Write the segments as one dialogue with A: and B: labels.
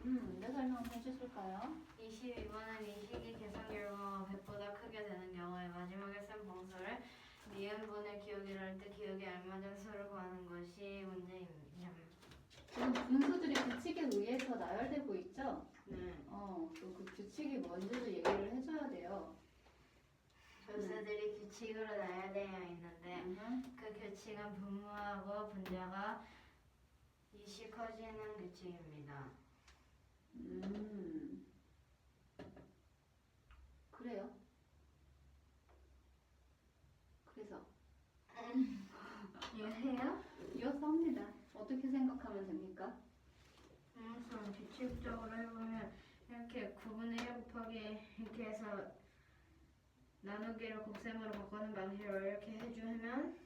A: 네, 설명해 주실까요?
B: 22번은 이 식이 계산 결과가 100보다 크게 되는 경우에 마지막에 쓴 봉수를 니은분의 기억이라 할 때 기억에 알맞은 수를 구하는 것이 문제입니다.
A: 지금 분수들이 규칙에 의해서 나열되고 있죠?
B: 네.
A: 또 그 규칙이 뭔지도 얘기를 해줘야 돼요.
B: 분수들이 규칙으로 나열되어 있는데 그 규칙은 분모하고 분자가 이시 커지는 규칙입니다.
A: 그래요? 그래서
B: 이해해요?
A: 이어서 합니다. 어떻게 생각하면 됩니까?
B: 우선 규칙적으로 해보면 이렇게 9분의 1 곱하기 이렇게 해서 나누기를 곱셈으로 바꾸는 방식으로 이렇게 해주면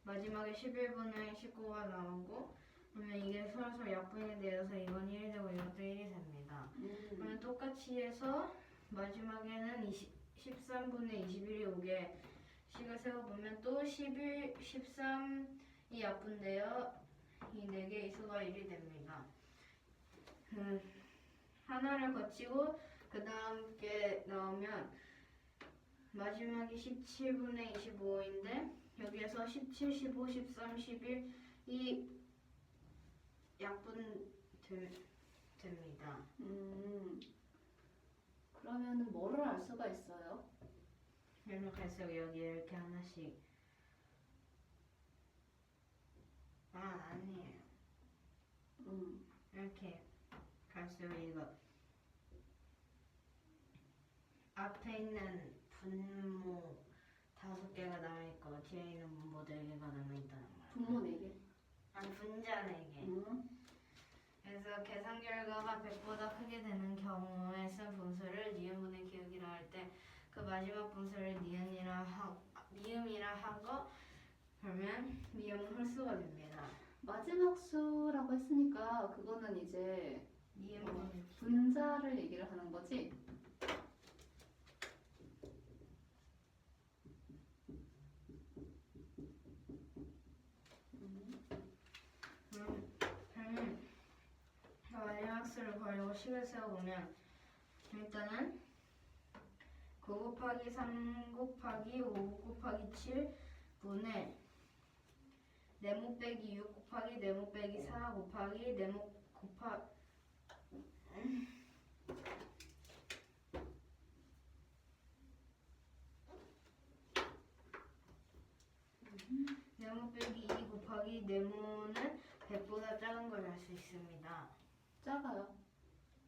B: 마지막에 11분의 19가 나오고 그러면 이게 서로 약분이 되어서 이건 1이 되고 이것도 1이 됩니다. 그러면 똑같이 해서 마지막에는 13분의 21이 오게 식을 세워보면 또 11, 13이 약분되어 이 4개의 수가 1이 됩니다. 하나를 거치고 그 다음 게 나오면 마지막이 17분의 25인데 여기에서 17, 15, 13, 11이 약분됩니다.
A: 그러면은 뭐를 알 수가 있어요?
B: 이렇게 해서 여기 이렇게 하나씩 아니에요. 이렇게 갈수록 이거 앞에 있는 분모 5개가 남아있고 뒤에 있는 분모 4개가 남아있다는 말이에요.
A: 분모 4개?
B: 아니 분자 4개. 그래서 계산 결과가 100보다 크게 되는 경우에 쓴 분수를 니은분의 기억이라 할 때 그 마지막 분수를 니음이라 하고 그러면 니은 홀수가 됩니다.
A: 마지막 수라고 했으니까 그거는 이제
B: 니은
A: 분자를 얘기를 하는 거지?
B: 마지막 수를 구하려고 식을 세워보면 일단은 9 곱하기 3 곱하기 5 곱하기 7 분의 네모 빼기 6 곱하기 네모 빼기 4 곱하기 네모 곱하기 네모 빼기 2 곱하기 네모는 100보다 작은 걸 알 수 있습니다.
A: 작아요.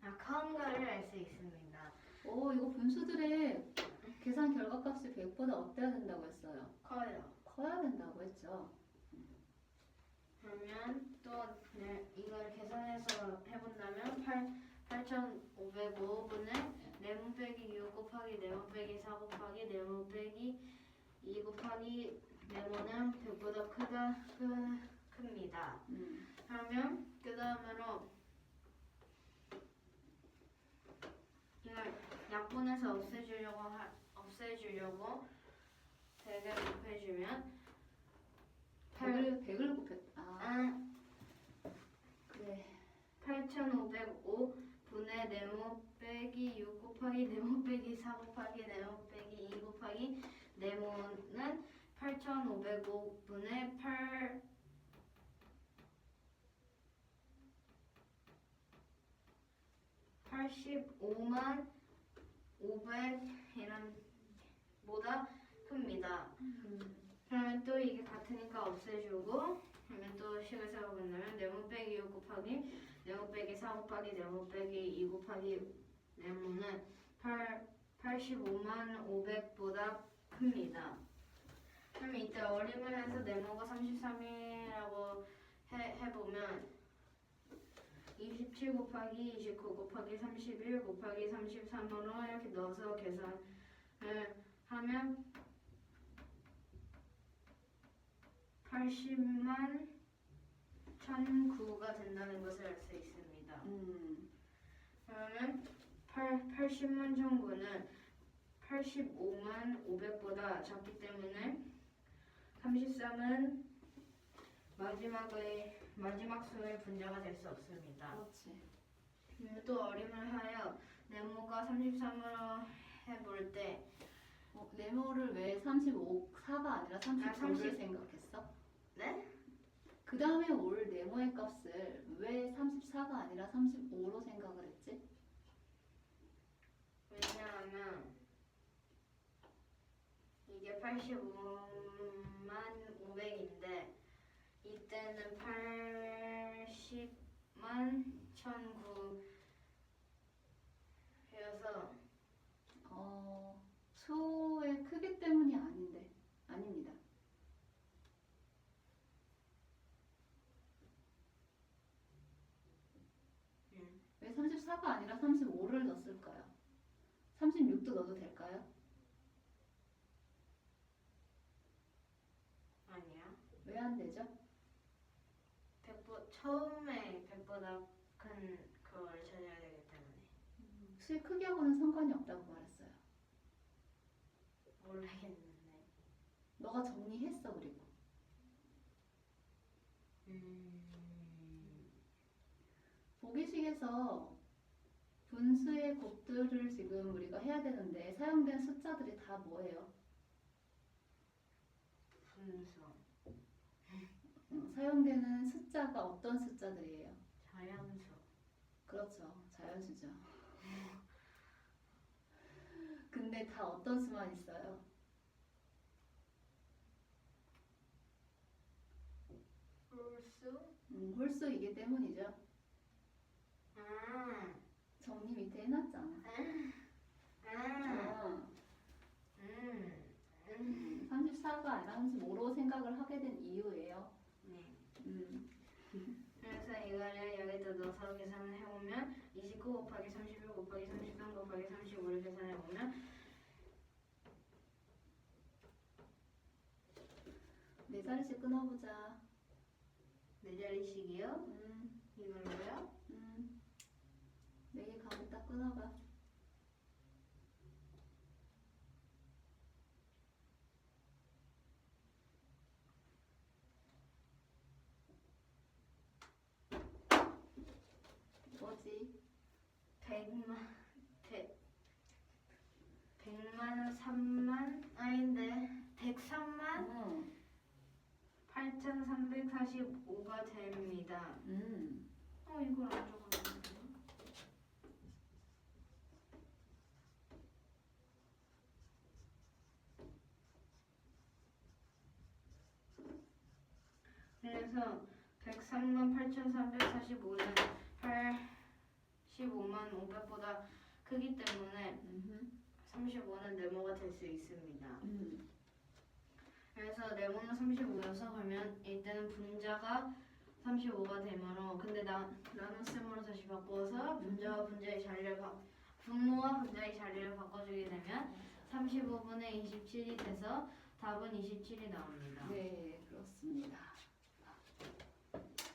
B: 큰 거를 알 수 있습니다.
A: 이거 분수들의 계산 결과값이 100보다 어때야 된다고 했어요?
B: 커요.
A: 커야 된다고 했죠.
B: 그러면 또 이걸 계산해서 해본다면 8505분의 네모 빼기 6 곱하기 네모 빼기 4 곱하기 네모 빼기 2 곱하기 네모는 100보다 큽니다. 그러면 그 다음으로 이걸 약분해서 없애주려고 100을 곱해주면
A: 100을 곱했다. 그래.
B: 8505분의 네모 빼기 6 곱하기 네모 빼기 4 곱하기 네모 빼기 2 곱하기 네모는 8505분의 85만 500이란 보다 큽니다. 그러면 또 이게 같으니까 없애주고 그러면 또 식을 세워본다면 네모 빼기 6 곱하기 네모 빼기 4 곱하기 네모 빼기 2 곱하기 네모는 85만 500보다 큽니다. 그럼 이때 어림을 해서 네모가 33이라고 해보면 27 곱하기 29 곱하기 31 곱하기 33으로 이렇게 넣어서 계산을 하면 80만 1009가 된다는 것을 알 수 있습니다. 그러면 80만 1009는 85만 500보다 작기 때문에 33은 마지막의 마지막 수의 분자가 될 수 없습니다.
A: 그렇지.
B: 또 어림을 하여 네모가 33으로 해볼 때
A: 네모를 왜 35, 4가 아니라 35를
B: 30.
A: 생각했어?
B: 네?
A: 그 다음에 올 네모의 값을 왜 34가 아니라 35로 생각을 했지?
B: 왜냐하면 이게 85만 500인데 이때는 80만 1009여서
A: 수의 크기 때문이 아닙니다. 왜 34가 아니라 35를 넣었을까요? 36도 넣어도 될까요?
B: 아니야.
A: 왜 안 되죠?
B: 처음에 100보다 큰 그걸 찾아야 되기 때문에
A: 수의 크기하고는 상관이 없다고 말했어요.
B: 모르겠는데.
A: 너가 정리했어. 그리고 보기식에서 분수의 곱들을 지금 우리가 해야 되는데 사용된 숫자들이 다 뭐예요?
B: 분수.
A: 사용되는 숫자가 어떤 숫자들이에요?
B: 자연수.
A: 그렇죠. 자연수죠. 근데 다 어떤 수만 있어요?
B: 홀수?
A: 홀수이기 때문이죠.
B: 아.
A: 정리 밑에 해놨잖아.
B: 아.
A: 34가 아니라 35로 생각을 하게 된 이유예요.
B: 네. 그래서 이거를 여기다 넣어서 계산을 해보면 29 곱하기 31 곱하기 33 곱하기 35를 계산해보면
A: 네 자리씩 끊어보자.
B: 4자리씩이요? 이걸로요?
A: 4개 가운데 딱 끊어봐. 뭐지?
B: 100만 3만 아닌데 103만 8,345가 됩니다. 이걸 안 적었는데. 그래서 103만 8,345는 85만 500보다 크기 때문에 35는 네모가 될 수 있습니다. 그래서 네모는 35여서 그러면 이때는 분자가 35가 되므로 근데 나눗셈으로 다시 바꿔서 분모와 분자의 자리를 바꿔주게 되면 35분의 27이 돼서 답은 27이 나옵니다.
A: 네, 그렇습니다.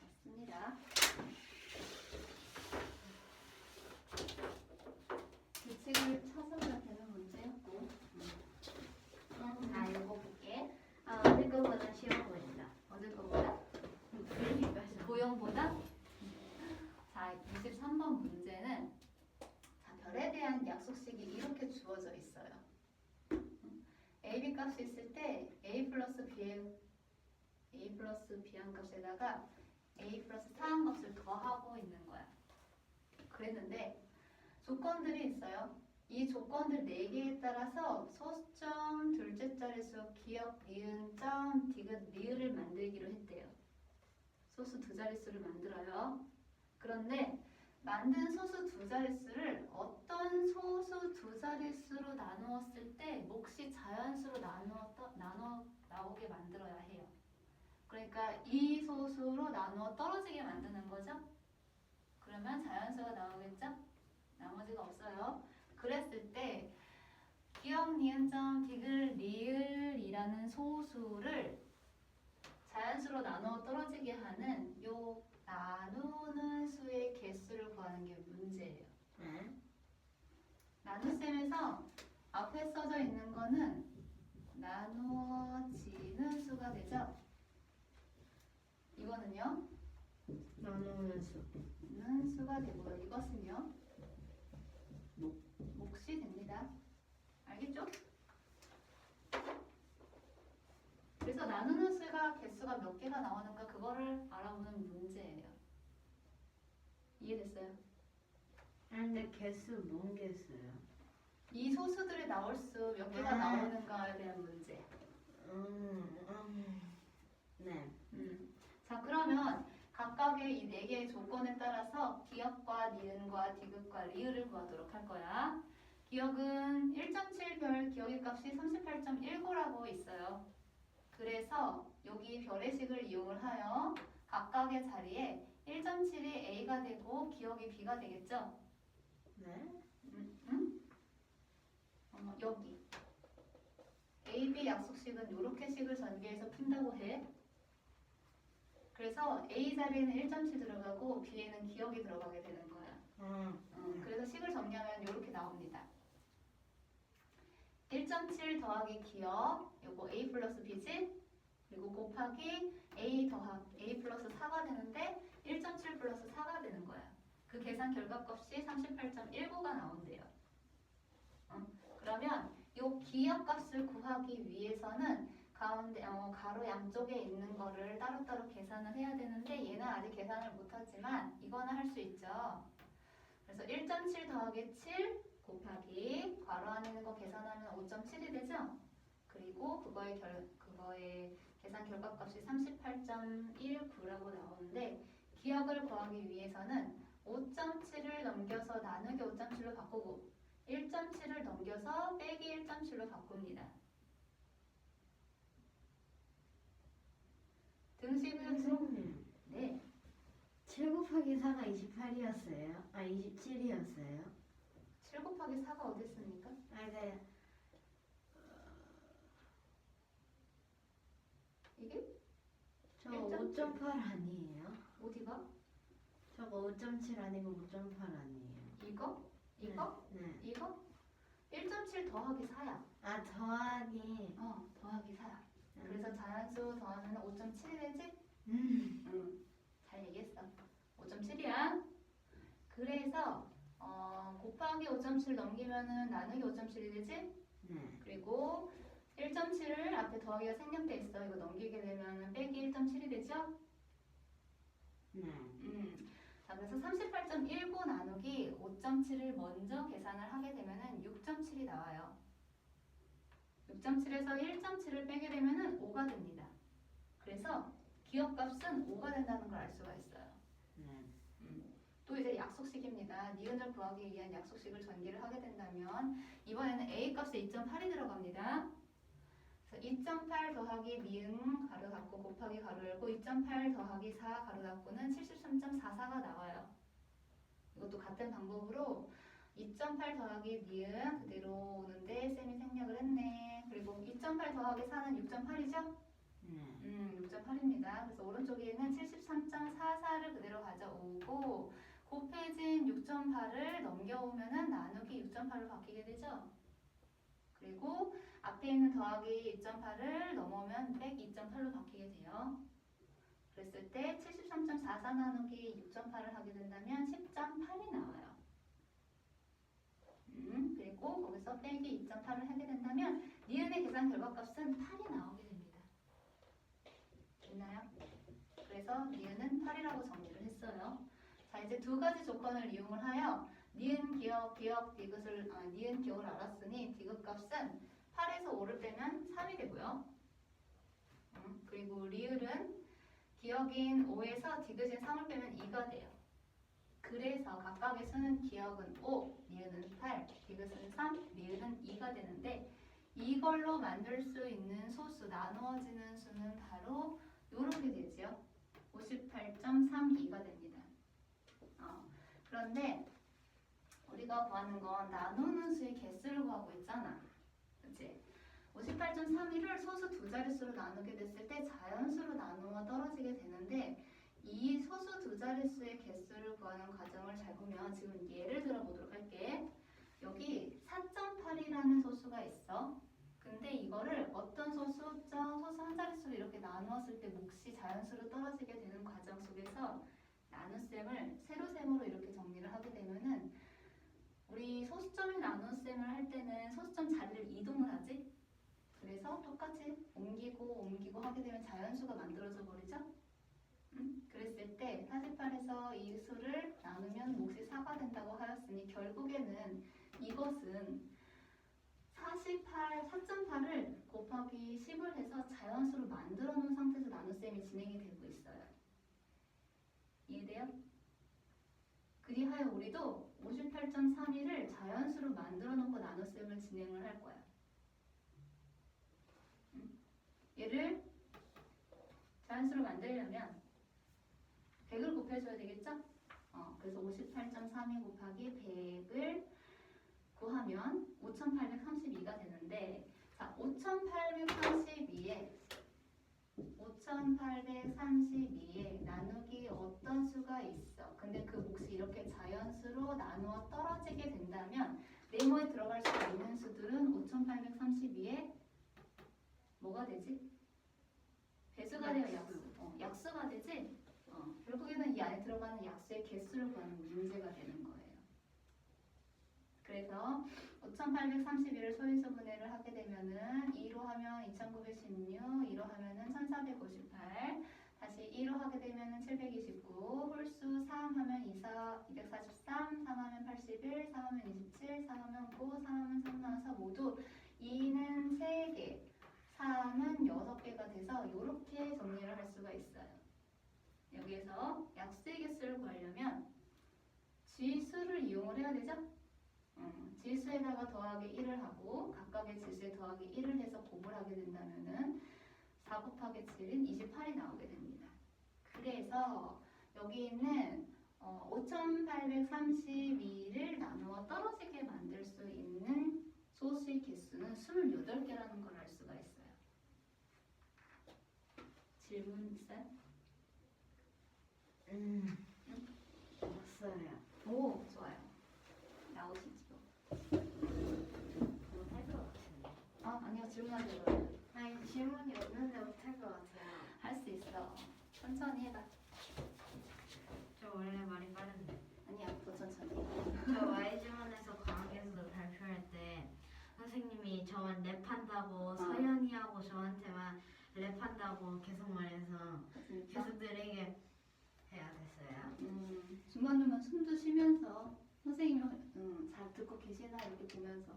A: 맞습니다. 규칙을 찾아야 되는 문제였고.
B: 나 읽어볼게. 어제 거보다 쉬워 보인다.
A: 어제 거보다? 도형보다? 자, 23번 문제는 자, 별에 대한 약속식이 이렇게 주어져 있어요. AB 값이 있을 때 A 플러스 B한 값에다가 A 플러스 4한 값을 더하고 있는 거야. 그랬는데 조건들이 있어요. 이 조건들 4개에 따라서 소수점, 둘째 자릿수, 기억, 니은, 점, 디귿, 리을을 만들기로 했대요. 소수 2자릿수를 만들어요. 그런데 만든 소수 2자릿수를 어떤 소수 2자릿수로 나누었을 때 몫이 자연수로 나오게 만들어야 해요. 그러니까 이 소수로 나누어 떨어지게 만드는 거죠. 그러면 자연수가 나오겠죠? 나머지가 없어요. 그랬을 때 기억, 니은, 점, 디귿, 리을이라는 소수를 자연수로 나누어 떨어지게 하는 요 나누는 수의 개수를 구하는 게 문제예요. 나눗셈에서 앞에 써져 있는 거는 나누어지는 수가 되죠. 이거는요.
B: 나누는 수.
A: 는 수가 되고요. 이것은요. 몫이 됩니다. 알겠죠? 그래서 나누는 수가 개수가 몇 개가 나오는가 그거를 알아보는 문제예요. 이해됐어요?
B: 근데 개수 뭔 개수요?
A: 이 소수들이 나올 수 몇 개가 나오는가에 대한 문제.
B: 네.
A: 자, 그러면 각각의 이 네 개의 조건에 따라서 기억과 니은과 디귿과 리을을 구하도록 할 거야. 기억은 1.7별 기억의 값이 38.19라고 있어요. 그래서 여기 별의식을 이용을 하여 각각의 자리에 1.7이 A가 되고 기억이 B가 되겠죠?
B: 네?
A: 여기 A, B 약속식은 이렇게 식을 전개해서 푼다고 해. 그래서 A 자리에는 1.7 들어가고 B에는 기억이 들어가게 되는 거야. 그래서 식을 정리하면 이렇게 나옵니다. 1.7 더하기 기억, 요거 A 플러스 B지? 그리고 곱하기 A 더하기 A 플러스 4가 되는데 1.7 플러스 4가 되는 거야. 그 계산 결과값이 38.19가 나온대요. 그러면 요 기억 값을 구하기 위해서는 가운데 가로 양쪽에 있는 거를 따로따로 계산을 해야 되는데 얘는 아직 계산을 못하지만 이거는 할 수 있죠. 그래서 1.7 더하기 7 곱하기 괄호 안에 있는 거 계산하면 5.7이 되죠? 그리고 그거의 계산 결과값이 38.19라고 나오는데 기억을 구하기 위해서는 5.7을 넘겨서 나누기 5.7로 바꾸고 1.7을 넘겨서 빼기 1.7로 바꿉니다. 등식은
B: 선생님.
A: 네.
B: 7 곱하기 4가 28이었어요? 27이었어요?
A: 7 곱하기 4가 어디 있습니까?
B: 네.
A: 이게?
B: 저거
A: 1.7.
B: 5.8 아니에요?
A: 어디가?
B: 저거 5.7 아니고 5.8 아니에요?
A: 이거? 이거?
B: 네.
A: 이거? 1.7 더하기 4야.
B: 더하기.
A: 더하기 4야. 그래서 자연수 더하면 5.7이 되지? 잘 얘기했어. 5.7이야. 그래서 곱하기 5.7 넘기면은 나누기 5.7이 되지?
B: 네.
A: 그리고 1.7을 앞에 더하기가 생략돼 있어. 이거 넘기게 되면은 빼기 1.7이 되죠?
B: 네.
A: 자, 그래서 38.19 나누기 5.7을 먼저 계산을 하게 되면은 6.7이 나와요. 6.7에서 1.7을 빼게 되면은 5가 됩니다. 그래서 기억값은 5가 된다는 걸 알 수가 있어요.
B: 네.
A: 또 이제 약속식입니다. 니은을 구하기 위한 약속식을 전개를 하게 된다면 이번에는 A 값에 2.8이 들어갑니다. 그래서 2.8 더하기 니은 가로 닫고 곱하기 가로 열고 2.8 더하기 4 가로 닫고는 73.44가 나와요. 이것도 같은 방법으로 2.8 더하기 니은 그대로 오는데 쌤이 생략을 했네. 그리고 2.8 더하기 4는 6.8이죠?
B: 네.
A: 6.8입니다. 그래서 오른쪽에는 73.44를 그대로 가져오고 곱해진 6.8을 넘겨오면은 나누기 6.8로 바뀌게 되죠? 그리고 앞에 있는 더하기 2.8을 넘어오면 빼기 2.8로 바뀌게 돼요. 그랬을 때 73.44 나누기 6.8을 하게 된다면 10.8이 나와요. 그리고 거기서 빼기 2.8을 하게 된다면 니은의 계산 결과값은 8이 나오게 됩니다. 됐나요? 그래서 니은은 8이라고 정리를 했어요. 자, 이제 두 가지 조건을 이용을 하여 니은 기억, 니은 기억을 알았으니 디귿 값은 8에서 5를 빼면 3이 되고요. 그리고 리을은 기억인 5에서 디귿인 3을 빼면 2가 돼요. 그래서 각각의 수는 기억은 5, 니은은 8, 디귿은 3, 리을은 2가 되는데 이걸로 만들 수 있는 소수, 나누어지는 수는 바로 이렇게 되죠. 58.32가 됩니다. 그런데 우리가 구하는 건 나누는 수의 개수를 구하고 있잖아. 그치? 58.31을 소수 두 자릿수로 나누게 됐을 때 자연수로 나누어 떨어지게 되는데 이 소수 두 자릿수의 개수를 구하는 과정을 잘 보면 지금 예를 들어보도록 할게. 여기 4.8이라는 소수가 있어. 근데 이거를 어떤 소수 한 자릿수로 이렇게 나누었을 때 몫이 자연수로 떨어지게 되는 과정 속에서 나눗셈을 세로셈으로 이렇게 정리를 하게 되면은 우리 소수점의 나눗셈을 할 때는 소수점 자리를 이동을 하지? 그래서 똑같이 옮기고 하게 되면 자연수가 만들어져 버리죠? 그랬을 때 48에서 이 수를 나누면 몫이 4가 된다고 하였으니 결국에는 이것은 4.8을 곱하기 10을 해서 자연수로 만들어 놓은 상태에서 나눗셈이 진행이 되고 있어요. 이해돼요? 그리하여 우리도 58.32를 자연수로 만들어 놓고 나눗셈을 진행을 할 거야. 얘를 자연수로 만들려면 100을 곱해줘야 되겠죠? 그래서 58.32 곱하기 100을 구하면 5832가 되는데, 자, 5832에 나누기 어떤 수가 있어. 근데 그 몫이 이렇게 자연수로 나누어 떨어지게 된다면 네모에 들어갈 수 있는 수들은 5832에 뭐가 되지? 배수가 되어 약수가 되지? 결국에는 이 안에 들어가는 약수의 개수를 구하는 문제가 되는 거예요. 그래서 5831을 소인수 분해를 하게 되면은 2로 하면 2916, 2로 하면은 1458, 다시 2로 하게 되면은 729, 홀수 3 하면 243, 3 하면 81, 4 하면 27, 4 하면 9, 4 하면 3 나와서 모두 2는 3개, 3은 6개가 돼서 이렇게 정리를 할 수가 있어요. 여기에서 약수의 개수를 구하려면 지수를 이용을 해야 되죠? 지수에다가 더하기 1을 하고 각각의 지수에 더하기 1을 해서 곱을 하게 된다면은 4 곱하기 7은 28이 나오게 됩니다. 그래서 여기 있는 5832를 나누어 떨어지게 만들 수 있는 소수의 개수는 28개라는 걸 알 수가 있어요. 질문 있어요?
B: 없어요.
A: 오, 좋아요. 나오시죠.
B: 못할 것 같은데.
A: 아니요. 질문하세요.
B: 아니 질문이 없는데 못할 것 같아요.
A: 할 수 있어. 천천히 해봐.
B: 저 원래 말이 빠른데.
A: 아니야, 더 천천히.
B: 저 Y지원에서 과학에서 발표할 때 선생님이 저만 랩한다고 서연이하고 저한테만 랩한다고 계속 말해서
A: 진짜?
B: 계속 느리게 해야 됐어요.
A: 중간중간 숨도 쉬면서 선생님이 잘 듣고 계시나 이렇게 보면서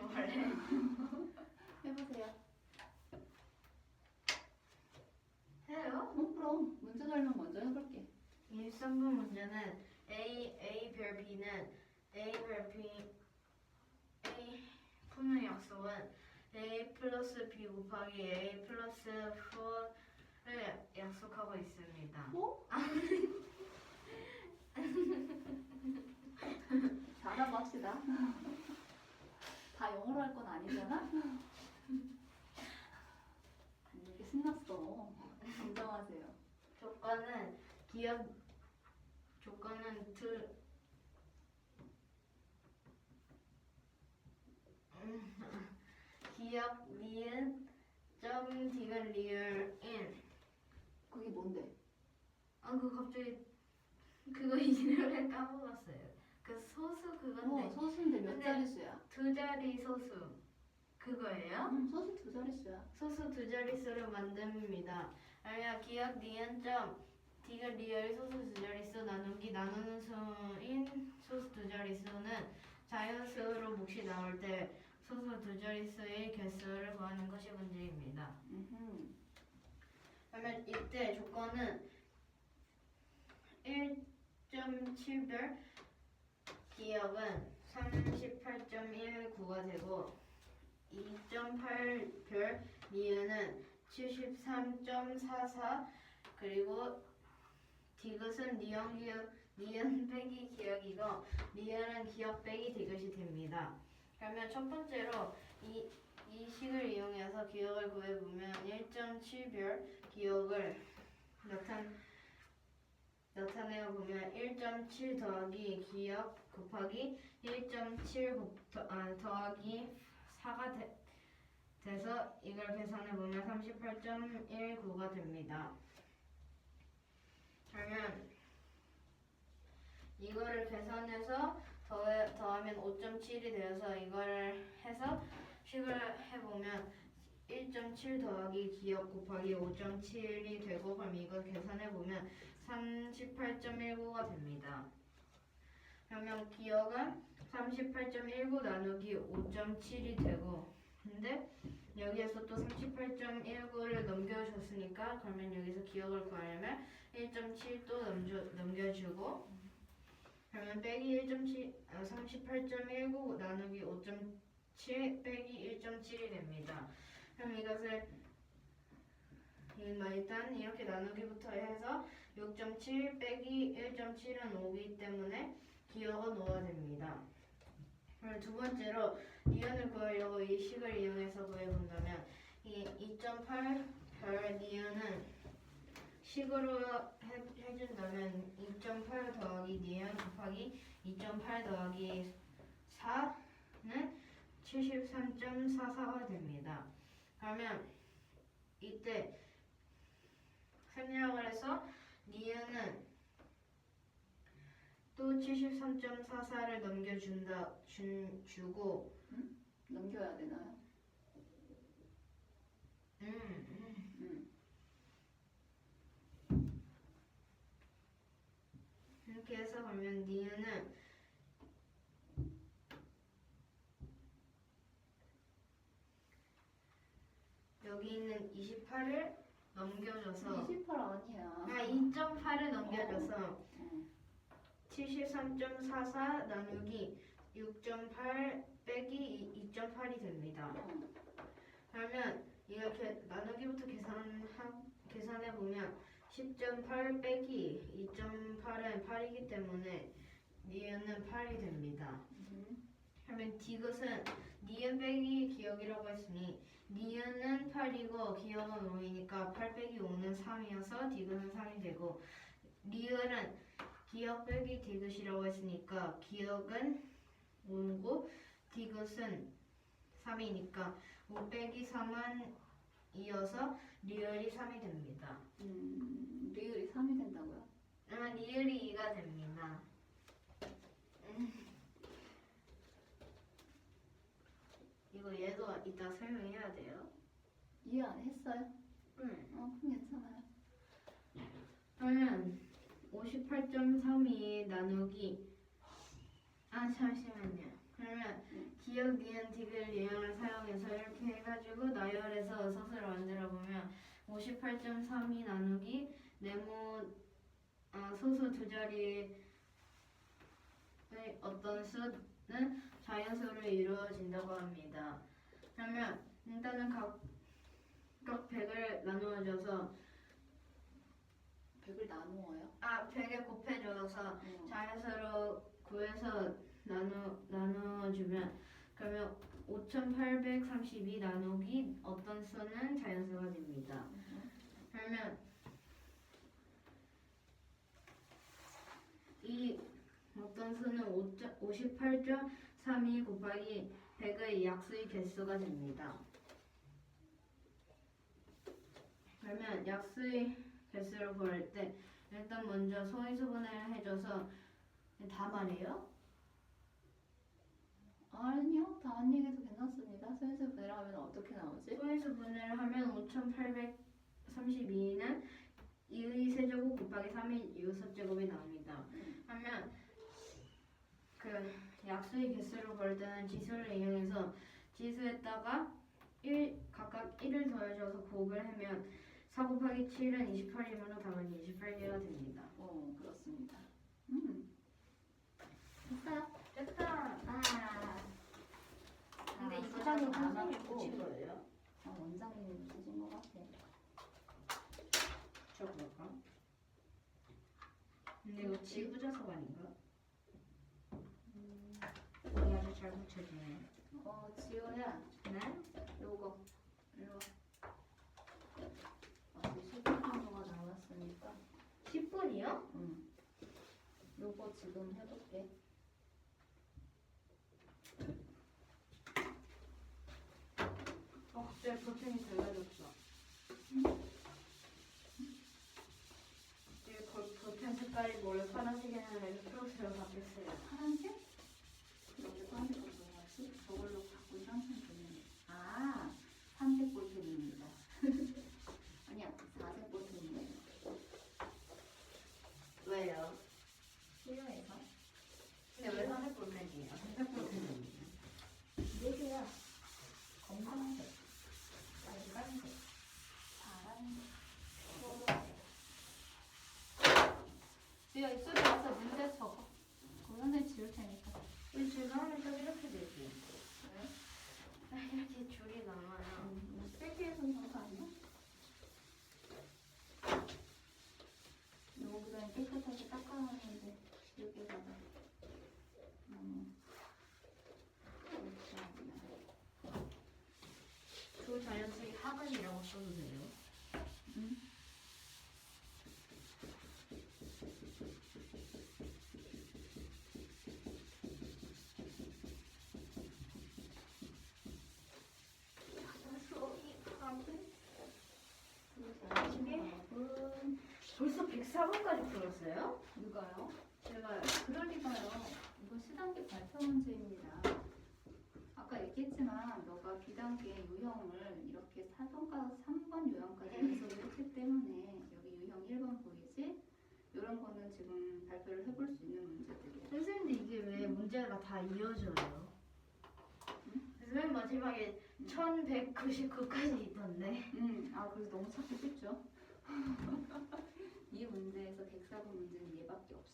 B: 원래
A: 해보세요.
B: 해요?
A: 그럼 문제 설명 먼저 해볼게.
B: 23번 문제는 A 별 B는 A 푸는 약속은 A 플러스 B 곱하기 A 플러스 4를 약속하고 있습니다.
A: 뭐? 잘하고 합시다. 다 영어로 할 건 아니잖아? 이렇게 신났어. 인정하세요.
B: 조건은 기억 니은 점 디귿 리을인.
A: 그게 뭔데?
B: 그 갑자기 그거 이름을 까먹었어요. 그 소수 그건데
A: 소수인데 몇
B: 근데-
A: 자릿수야?
B: 2자리 소수 그거예요?
A: 소수 2자릿수야.
B: 소수 2자릿수를 만듭니다. 아니야 기억 니은 점 디귿 리을 소수 2자릿수 나누기 나누는 수인 소수 2자릿수는 자연수로 몫이 나올 때 소수 2자릿수의 개수를 구하는 것이 문제입니다. 그러면 이때 조건은 1.7별 기억은 38.19가 되고 2.8별 니은은 73.44 그리고 디귿은 니은 빼기 기억이고 니은은 기억 빼기 디귿이 됩니다. 그러면 첫 번째로 이 식을 이용해서 기억을 구해보면 1.7별 기억을 나타내어 보면 1.7 더하기 기억 곱하기 1.7 더하기 4가 돼서 이걸 계산해 보면 38.19가 됩니다. 그러면 이거를 계산해서 더하면 5.7이 되어서 이거를 해서 식을 해보면 1.7 더하기 기억 곱하기 5.7이 되고 그럼 이걸 계산해보면 38.19가 됩니다. 그러면 기억은 38.19 나누기 5.7이 되고 근데 여기에서 또 38.19를 넘겨줬으니까 그러면 여기서 기억을 구하려면 1.7 또 넘겨주고 그러면 빼기 38.19 나누기 5.7 빼기 1.7이 됩니다. 그럼 이것을 일단 이렇게 나누기부터 해서 6.7 빼기 1.7은 5이기 때문에 기억은 5가 됩니다. 그럼 두 번째로 니은을 구하려고 이 식을 이용해서 구해본다면 이 2.8 별 니은은 식으로 해준다면 2.8 더하기 니은 곱하기 2.8 더하기 4는 73.44가 됩니다. 그러면 이때 생략을 해서 니은은 또 73.44를 주고
A: 넘겨야 되나요?
B: 이렇게 해서 그러면 니은은 여기 있는 28을 넘겨줘서
A: 28 아니야.
B: 2.8을 넘겨줘서 73.44 나누기 6.8 빼기 2.8이 됩니다. 그러면 이렇게 나누기부터 계산해보면 10.8 빼기 2.8은 8이기 때문에 니은은 8이 됩니다. 그러면 디귿은 니은 빼기 기억이라고 했으니 니은은 8이고 기억은 5이니까 8 빼기 5는 3이어서 디귿은 3이 되고 리을은 기억 빼기 디귿이라고 했으니까 기억은 5고 디귿은 3이니까 5 빼기 3은 2여서 리을이 3이 됩니다.
A: 리을이 3이 된다고요?
B: 리을이 2가 됩니다. 이거 얘도 이따 설명해야 돼요.
A: 이해 안 했어요?
B: 응.
A: 그럼 괜찮아요.
B: 그러면 58.32 나누기 잠시만요. 그러면 기억, 니은, 디귿, 리을을 사용해서 이렇게 해가지고 나열해서 서술을 만들어 보면 58.32 나누기 네모 소수 두 자리의 어떤 수는 자연수로 이루어진다고 합니다. 그러면 일단은 각 100을 나누어줘서
A: 100을 나누어요?
B: 100에 곱해줘서 자연수로 구해서 나누어주면 그러면 5832 나누기 어떤 수는 자연수가 됩니다. 그러면 이 어떤 수는 58.32 곱하기 100의 약수의 개수가 됩니다. 그러면 약수의 개수를 구할 때 일단 먼저 소인수분해를 해줘서 다 말해요?
A: 아니요, 다 안 얘기해도 괜찮습니다. 소인수 분해를 하면 어떻게 나오지?
B: 소인수분해를 하면 5832는 2의 세제곱 곱하기 3의 이웃제곱이 나옵니다. 하면 그 약수의 개수를 구할 때는 지수를 이용해서 지수에다가 각각 1을 더해줘서 곱을 하면 4 곱하기 7은 28이므로 답은 28개가 됩니다.
A: 그렇습니다. 됐어요?
B: 됐다. 근데 이거
A: 수정이
B: 다
A: 많았고.
B: 붙인 거예요?
A: 원장님이 쓰신 것 같아.
B: 저 그럴까? 근데 이거 지부자석 아닌가? 우리 아주 잘 붙여주네.
A: 지호야,
B: 네?
A: 요거 일로 와. 아직 10분 정도가 남았으니까
B: 10분이요?
A: 요거 지금 해볼게.
B: 갑자기 버튼이 달라졌어. 이 버튼 색깔이 원래 파란색이 아니라 초록색 저 바뀌었어요.
A: 파란색? 여기 파란색 뭐였지? 저걸로 바꾼 상품 되는 아, 3색 볼펜입니다. 아니야, 4색 볼펜이에요.
B: 왜요?
A: 필요해서.
B: 근데 왜 선색 볼펜이에요? 선색 볼펜이에요.
A: 4개야. 검정색, 빨간색, 파란색, 초록색. 지효 이쪽에 와서 문제 적어. 그럼 선생님 지울 테니까.
B: 왜 제가 하면 딱 이렇게 되지?
A: 왜?
B: 아, 이렇게 줄이 남아요.
A: 세개에서는 그런 거 아니야? 여기는 깨끗하게 닦아놨는데 여기다가 이렇게 하면
B: 조자연수의 학원이라고 써도 돼요?
A: 응?
B: 벌써 104번까지 풀었어요?
A: 누가요?
B: 제가요.
A: 그럴 리가요. 이거 시단계 발표 문제입니다. 아까 얘기했지만 너가 비단계 유형을 이렇게 4번과 3번 요형까지 해석을 했기 때문에 여기 유형 1번 보이지? 이런 거는 지금 발표를 해볼 수 있는 문제들이야.
B: 선생님들 이게 왜 문제가 다 이어져요? 맨 마지막에 1199까지 있던데.
A: 아 그래서 너무 찾기 쉽죠? 이 문제에서 104번 문제는 얘밖에 없어.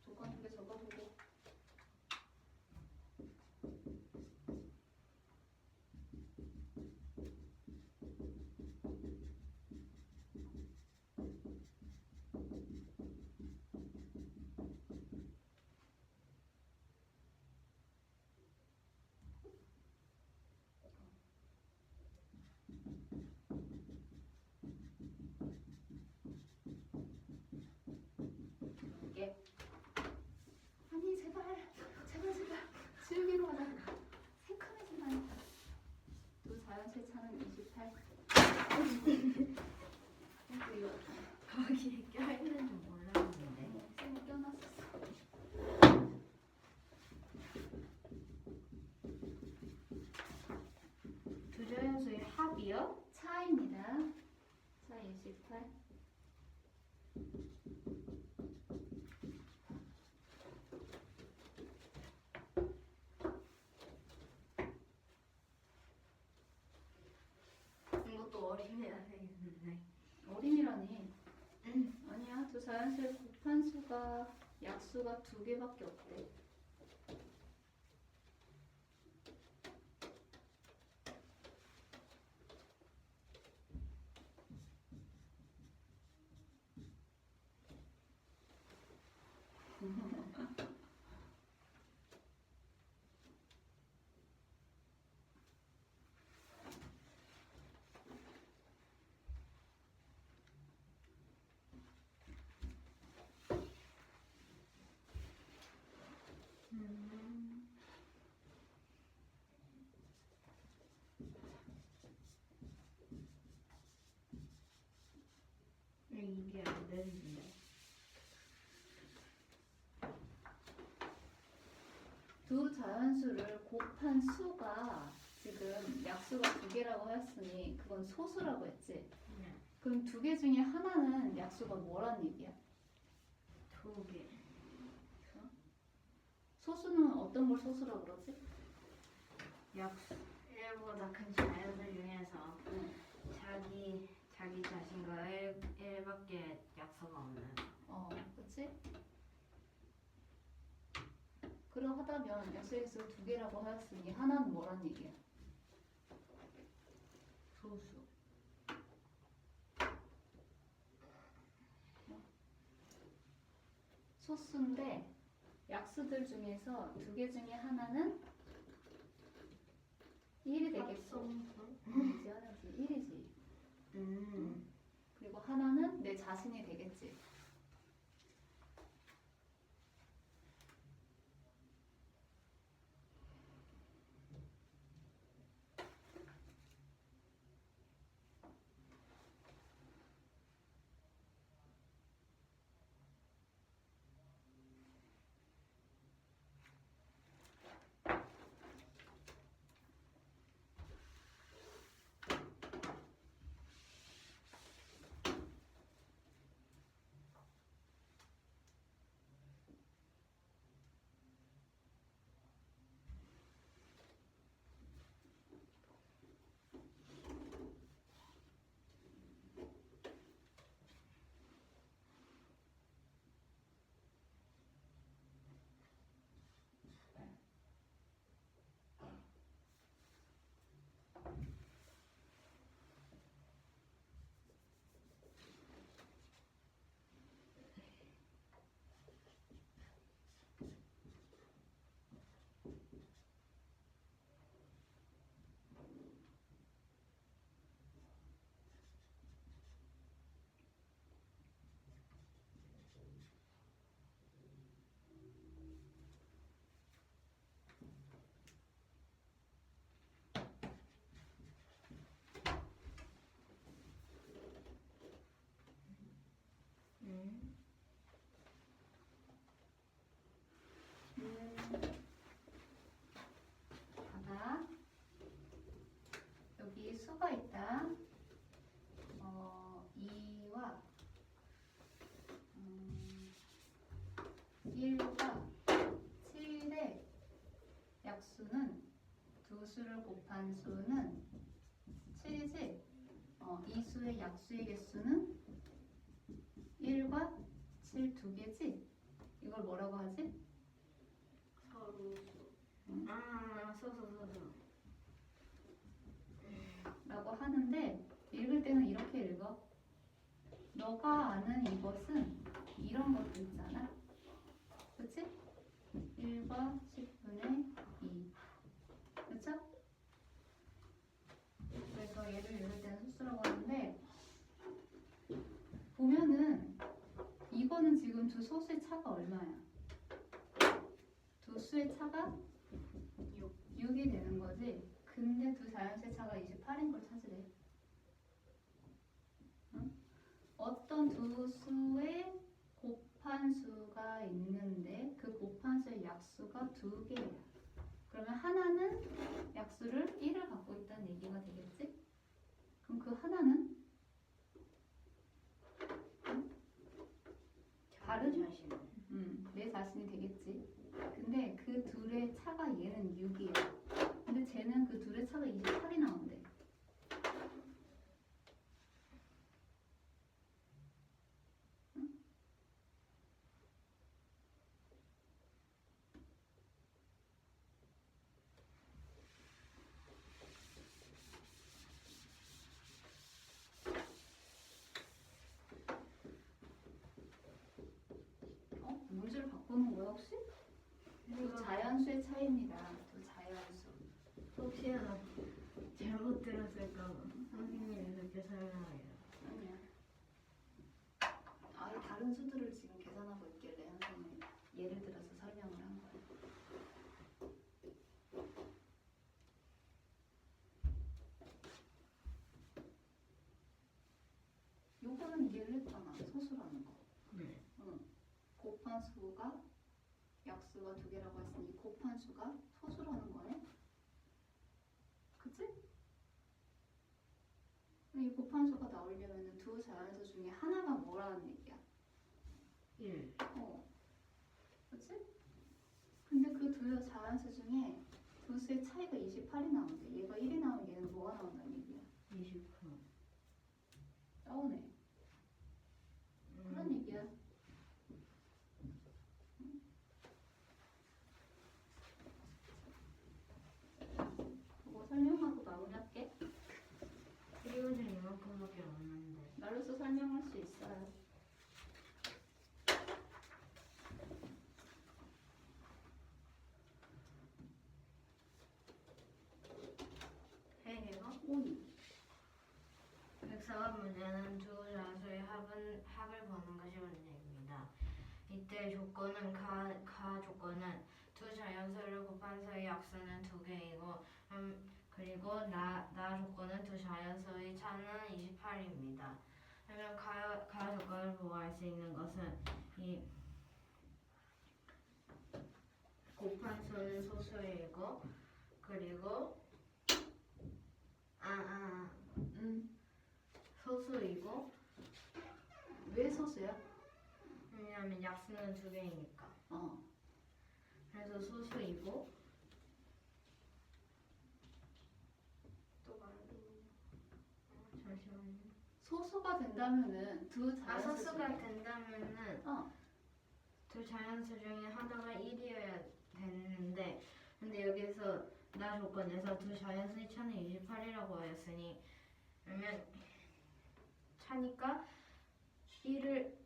A: 조건 두 개 적어보고. 이게 아니 제발 지우기로 하자. 새카매지만 두 자연수의 차는 28. 이거
B: 거기에 껴있는 줄 몰랐는데.
A: 쌤이 껴놨었어.
B: 조자연수의 합이요?
A: 차입니다. 차 28.
B: 이것도 어린애라 생겼는데.
A: 어린이라니. 아니야. 두 자연수의 곱한수가 약수가 2개밖에 없대.
B: 이게 안 되는데.
A: 두 자연수를 곱한 수가 지금 약수가 2개라고 했으니 그건 소수라고 했지.
B: 네.
A: 그럼 2개 중에 하나는 약수가 뭐란 얘기야?
B: 2개.
A: 소수는 어떤 걸 소수라고 그러지?
B: 약수. 1보다 큰 자연수 중에서
A: 응.
B: 자기 자신과 1밖에 약수가 없는.
A: 그치? 그러하다면 약수에서 2개라고 하였으니 하나는 뭐란 얘기야?
B: 소수.
A: 소수인데 약수들 중에서 2개 중에 하나는 1이 되겠고 아니지 하나지 1이지. 그리고 하나는 내 자신이 되겠지. 봐봐. 여기 수가 있다. 2와 1과 7의 약수는 두 수를 곱한 수는 7이지? 이 수의 약수의 개수는 1과 7 두 개지? 이걸 뭐라고 하지?
B: 서루수.
A: 응?
B: 소소.
A: 라고 하는데 읽을 때는 이렇게 읽어. 너가 아는 이것은 이런 것도 있잖아. 그치? 1과 10분의 2. 그쵸? 그래서 얘를 읽을 때는 수수라고 하는데 보면은 이거는 지금 두 소수의 차가 얼마야? 두 수의 차가 6이 되는 거지. 근데 두 자연수의 차가 28인 걸 찾으래. 응? 어떤 두 수의 곱한 수가 있는데 그 곱한 수의 약수가 두 개야. 그러면 하나는 약수를 1을 갖고 있다는 얘기가 되겠지? 그럼 그 하나는 다른
B: 자신.
A: 내 자신이 되겠지. 근데 그 둘의 차가 얘는 6이야. 근데 쟤는 그 둘의 차가 28이 나온대. 응? 문제를 바꾸는 거야 혹시? 두 자연수의 차이입니다. 두 자연수.
B: 혹시나 잘못 들었을까봐 선생님이 그렇게 설명해요.
A: 아니야. 아예 다른 수들을 지금 계산하고 있길래 선생님이 예를 들어서 설명을 한 거야. 요거는 이해를 했잖아. 소수라는 거.
B: 네.
A: 곱한 수가 약수가 두 개라고 했으니 곱한 수가 소수라는 거네. 그치? 이 곱한 수가 나오려면 두 자연수 중에 하나가 뭐라는 얘기야?
B: 1.
A: 그치? 근데 그 두 자연수 중에 두 수의 차이가 28이 나오는데 얘가 1이 나오면 얘는 뭐가 나온다는 얘기야?
B: 29.
A: 나오네. 그런 얘기야. 그거 설명하고 마무리할게.
B: 그리고 전 이만큼밖에 없는데.
A: 말로써 설명할 수 있어요.
B: 해요.
A: 5이
B: 104번 문제는 두 자수의 합을 보는 것이 문제입니다. 이때 조건은 가 조건은 두 자연수를 곱한 수의 약수는 두 개이고 그리고 나 조건은 두 자연수의 차는 28입니다. 그러면 가 조건을 보고 알 수 있는 것은 이 곱한 수는 소수이고 그리고 소수이고
A: 왜 소수야?
B: 왜냐하면 약수는 두 개이니까. 그래서 소수이고 또 말해요. 잠시만요.
A: 소수가 된다면은 두 자연수
B: 소수가
A: 중에
B: 된다면은 두 자연수 중에 하나가 1이어야 되는데 근데 여기서 나 조건에서 두 자연수의 차는 28이라고 했으니 그러면 차니까 1을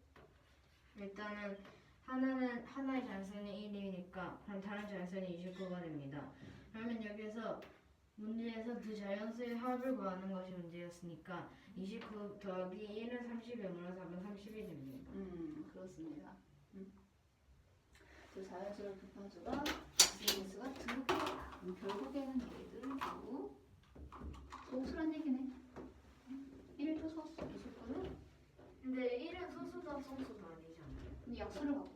B: 일단은 하나의 자연수는 1이니까 그럼 다른 자연수는 29가 됩니다. 그러면 여기서 문제에서 두 자연수의 합을 구하는 것이 문제였으니까 29 더하기 1은 30이므로 답은 30이 됩니다.
A: 그렇습니다. 두 자연수를 곱한 수가 개수가 두 개다. 결국에는 얘들 모두 소수란 얘기네. 1도 소수, 29도
B: 근데 1은 소수다 합성수도 아니지 않나요?
A: 근데 약수를 갖고